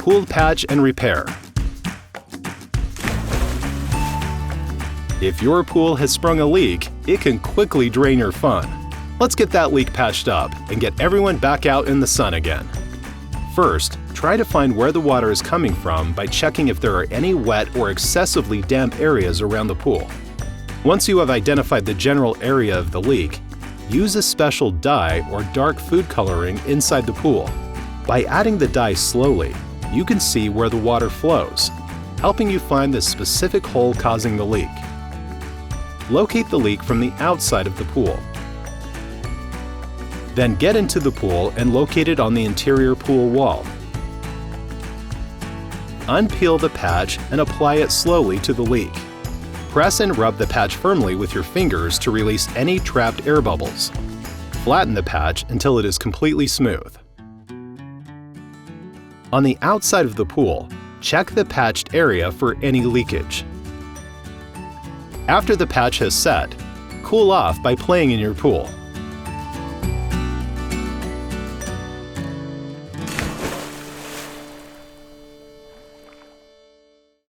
Pool patch and repair. If your pool has sprung a leak, it can quickly drain your fun. Let's get that leak patched up and get everyone back out in the sun again. First, try to find where the water is coming from by checking if there are any wet or excessively damp areas around the pool. Once you have identified the general area of the leak, use a special dye or dark food coloring inside the pool. By adding the dye slowly, you can see where the water flows, helping you find the specific hole causing the leak. Locate the leak from the outside of the pool. Then get into the pool and locate it on the interior pool wall. Unpeel the patch and apply it slowly to the leak. Press and rub the patch firmly with your fingers to release any trapped air bubbles. Flatten the patch until it is completely smooth. On the outside of the pool, check the patched area for any leakage. After the patch has set, cool off by playing in your pool.